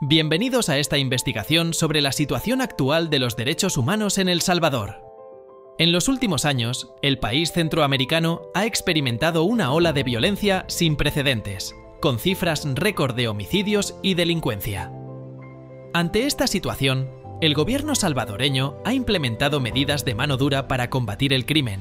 Bienvenidos a esta investigación sobre la situación actual de los derechos humanos en El Salvador. En los últimos años, el país centroamericano ha experimentado una ola de violencia sin precedentes, con cifras récord de homicidios y delincuencia. Ante esta situación, el gobierno salvadoreño ha implementado medidas de mano dura para combatir el crimen,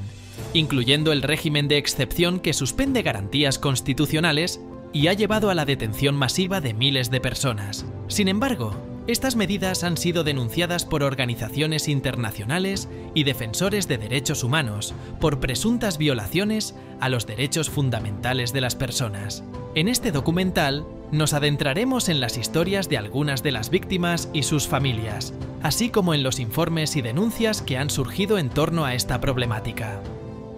incluyendo el régimen de excepción que suspende garantías constitucionales y ha llevado a la detención masiva de miles de personas. Sin embargo, estas medidas han sido denunciadas por organizaciones internacionales y defensores de derechos humanos por presuntas violaciones a los derechos fundamentales de las personas. En este documental, nos adentraremos en las historias de algunas de las víctimas y sus familias, así como en los informes y denuncias que han surgido en torno a esta problemática.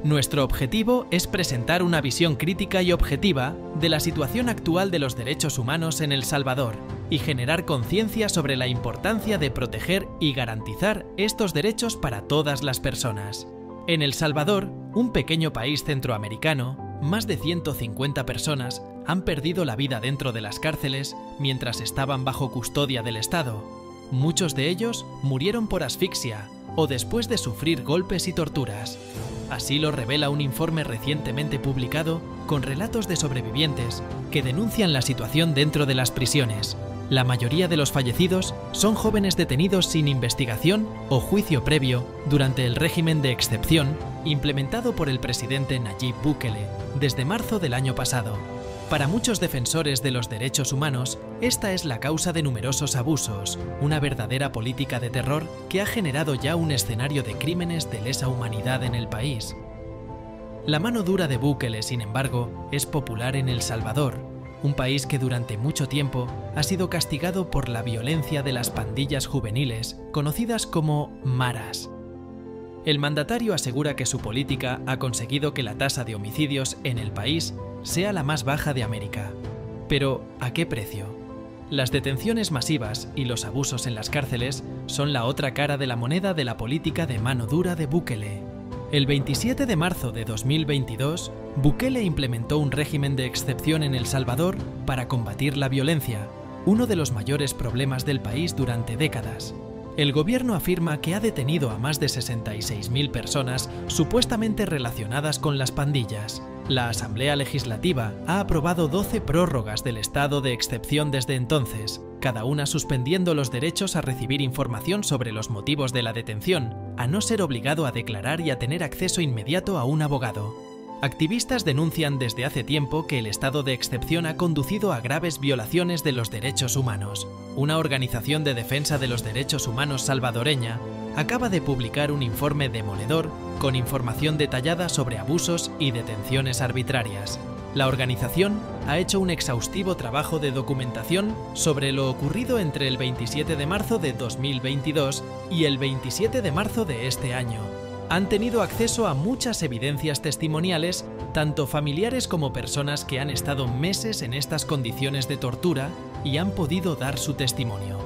Nuestro objetivo es presentar una visión crítica y objetiva de la situación actual de los derechos humanos en El Salvador y generar conciencia sobre la importancia de proteger y garantizar estos derechos para todas las personas. En El Salvador, un pequeño país centroamericano, más de 150 personas han perdido la vida dentro de las cárceles mientras estaban bajo custodia del Estado. Muchos de ellos murieron por asfixia o después de sufrir golpes y torturas. Así lo revela un informe recientemente publicado con relatos de sobrevivientes que denuncian la situación dentro de las prisiones. La mayoría de los fallecidos son jóvenes detenidos sin investigación o juicio previo durante el régimen de excepción implementado por el presidente Nayib Bukele desde marzo del año pasado. Para muchos defensores de los derechos humanos, esta es la causa de numerosos abusos, una verdadera política de terror que ha generado ya un escenario de crímenes de lesa humanidad en el país. La mano dura de Bukele, sin embargo, es popular en El Salvador, un país que durante mucho tiempo ha sido castigado por la violencia de las pandillas juveniles, conocidas como maras. El mandatario asegura que su política ha conseguido que la tasa de homicidios en el país sea la más baja de América. Pero, ¿a qué precio? Las detenciones masivas y los abusos en las cárceles son la otra cara de la moneda de la política de mano dura de Bukele. El 27 de marzo de 2022, Bukele implementó un régimen de excepción en El Salvador para combatir la violencia, uno de los mayores problemas del país durante décadas. El gobierno afirma que ha detenido a más de 66.000 personas supuestamente relacionadas con las pandillas. La Asamblea Legislativa ha aprobado 12 prórrogas del estado de excepción desde entonces, cada una suspendiendo los derechos a recibir información sobre los motivos de la detención, a no ser obligado a declarar y a tener acceso inmediato a un abogado. Activistas denuncian desde hace tiempo que el estado de excepción ha conducido a graves violaciones de los derechos humanos. Una organización de defensa de los derechos humanos salvadoreña acaba de publicar un informe demoledor con información detallada sobre abusos y detenciones arbitrarias. La organización ha hecho un exhaustivo trabajo de documentación sobre lo ocurrido entre el 27 de marzo de 2022 y el 27 de marzo de este año. Han tenido acceso a muchas evidencias testimoniales, tanto familiares como personas que han estado meses en estas condiciones de tortura y han podido dar su testimonio.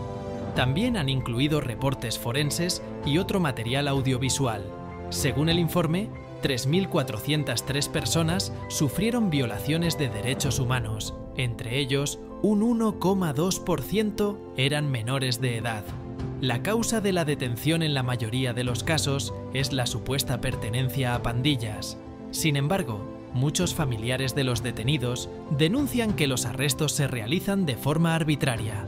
También han incluido reportes forenses y otro material audiovisual. Según el informe, 3.403 personas sufrieron violaciones de derechos humanos. Entre ellos, un 1,2% eran menores de edad. La causa de la detención en la mayoría de los casos es la supuesta pertenencia a pandillas. Sin embargo, muchos familiares de los detenidos denuncian que los arrestos se realizan de forma arbitraria.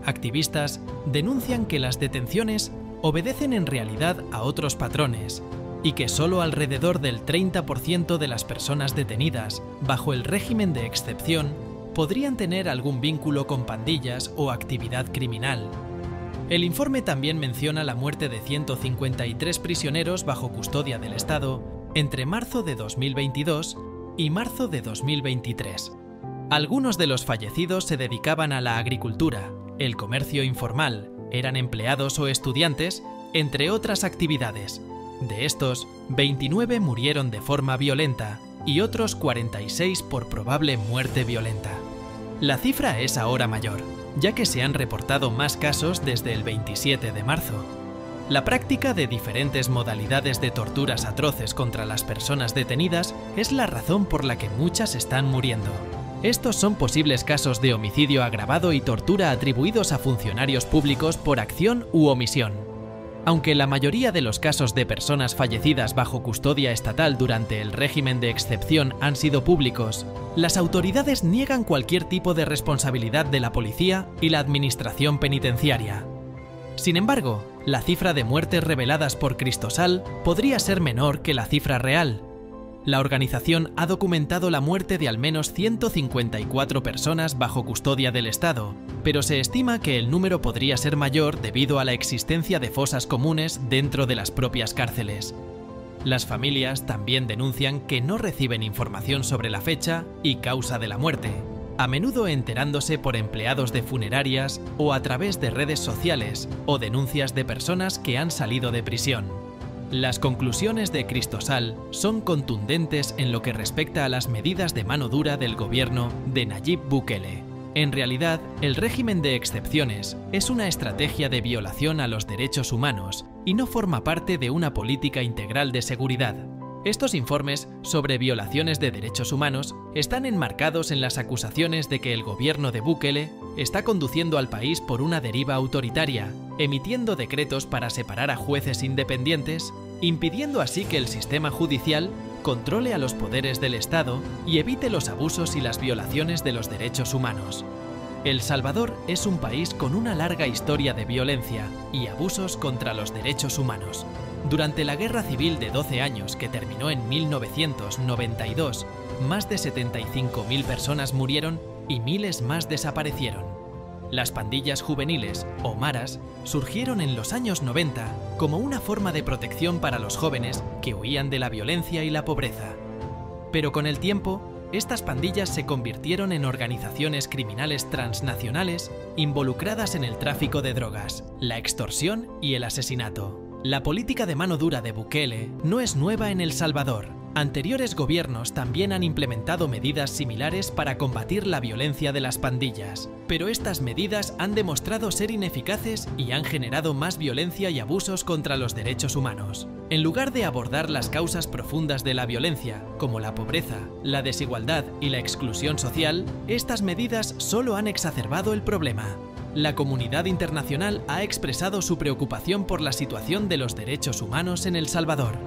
Activistas denuncian que las detenciones obedecen en realidad a otros patrones y que solo alrededor del 30% de las personas detenidas bajo el régimen de excepción podrían tener algún vínculo con pandillas o actividad criminal. El informe también menciona la muerte de 153 prisioneros bajo custodia del Estado entre marzo de 2022 y marzo de 2023. Algunos de los fallecidos se dedicaban a la agricultura, el comercio informal, eran empleados o estudiantes, entre otras actividades. De estos, 29 murieron de forma violenta y otros 46 por probable muerte violenta. La cifra es ahora mayor, ya que se han reportado más casos desde el 27 de marzo. La práctica de diferentes modalidades de torturas atroces contra las personas detenidas es la razón por la que muchas están muriendo. Estos son posibles casos de homicidio agravado y tortura atribuidos a funcionarios públicos por acción u omisión. Aunque la mayoría de los casos de personas fallecidas bajo custodia estatal durante el régimen de excepción han sido públicos, las autoridades niegan cualquier tipo de responsabilidad de la policía y la administración penitenciaria. Sin embargo, la cifra de muertes reveladas por Cristosal podría ser menor que la cifra real. La organización ha documentado la muerte de al menos 154 personas bajo custodia del Estado, pero se estima que el número podría ser mayor debido a la existencia de fosas comunes dentro de las propias cárceles. Las familias también denuncian que no reciben información sobre la fecha y causa de la muerte, a menudo enterándose por empleados de funerarias o a través de redes sociales o denuncias de personas que han salido de prisión. Las conclusiones de Cristosal son contundentes en lo que respecta a las medidas de mano dura del gobierno de Nayib Bukele. En realidad, el régimen de excepciones es una estrategia de violación a los derechos humanos y no forma parte de una política integral de seguridad. Estos informes sobre violaciones de derechos humanos están enmarcados en las acusaciones de que el gobierno de Bukele está conduciendo al país por una deriva autoritaria, emitiendo decretos para separar a jueces independientes, impidiendo así que el sistema judicial controle a los poderes del Estado y evite los abusos y las violaciones de los derechos humanos. El Salvador es un país con una larga historia de violencia y abusos contra los derechos humanos. Durante la Guerra Civil de 12 años que terminó en 1992, más de 75.000 personas murieron y miles más desaparecieron. Las pandillas juveniles, o maras, surgieron en los años 90 como una forma de protección para los jóvenes que huían de la violencia y la pobreza. Pero con el tiempo, estas pandillas se convirtieron en organizaciones criminales transnacionales involucradas en el tráfico de drogas, la extorsión y el asesinato. La política de mano dura de Bukele no es nueva en El Salvador. Anteriores gobiernos también han implementado medidas similares para combatir la violencia de las pandillas, pero estas medidas han demostrado ser ineficaces y han generado más violencia y abusos contra los derechos humanos. En lugar de abordar las causas profundas de la violencia, como la pobreza, la desigualdad y la exclusión social, estas medidas solo han exacerbado el problema. La comunidad internacional ha expresado su preocupación por la situación de los derechos humanos en El Salvador.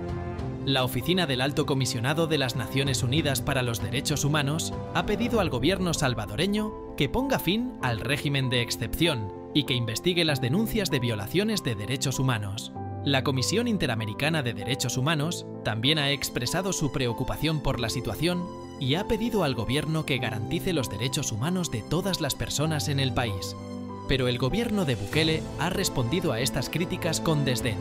La Oficina del Alto Comisionado de las Naciones Unidas para los Derechos Humanos ha pedido al gobierno salvadoreño que ponga fin al régimen de excepción y que investigue las denuncias de violaciones de derechos humanos. La Comisión Interamericana de Derechos Humanos también ha expresado su preocupación por la situación y ha pedido al gobierno que garantice los derechos humanos de todas las personas en el país. Pero el gobierno de Bukele ha respondido a estas críticas con desdén.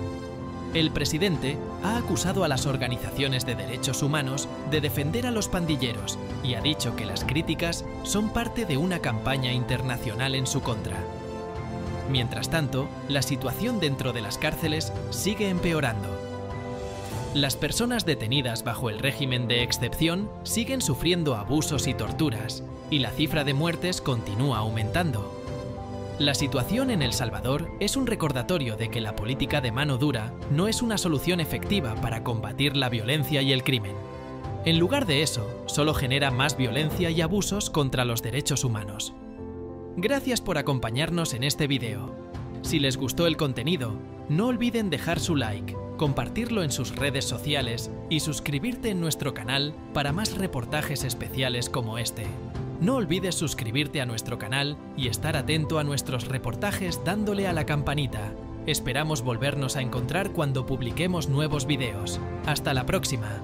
El presidente ha acusado a las organizaciones de derechos humanos de defender a los pandilleros y ha dicho que las críticas son parte de una campaña internacional en su contra. Mientras tanto, la situación dentro de las cárceles sigue empeorando. Las personas detenidas bajo el régimen de excepción siguen sufriendo abusos y torturas, y la cifra de muertes continúa aumentando. La situación en El Salvador es un recordatorio de que la política de mano dura no es una solución efectiva para combatir la violencia y el crimen. En lugar de eso, solo genera más violencia y abusos contra los derechos humanos. Gracias por acompañarnos en este video. Si les gustó el contenido, no olviden dejar su like, compartirlo en sus redes sociales y suscribirte en nuestro canal para más reportajes especiales como este. No olvides suscribirte a nuestro canal y estar atento a nuestros reportajes dándole a la campanita. Esperamos volvernos a encontrar cuando publiquemos nuevos videos. ¡Hasta la próxima!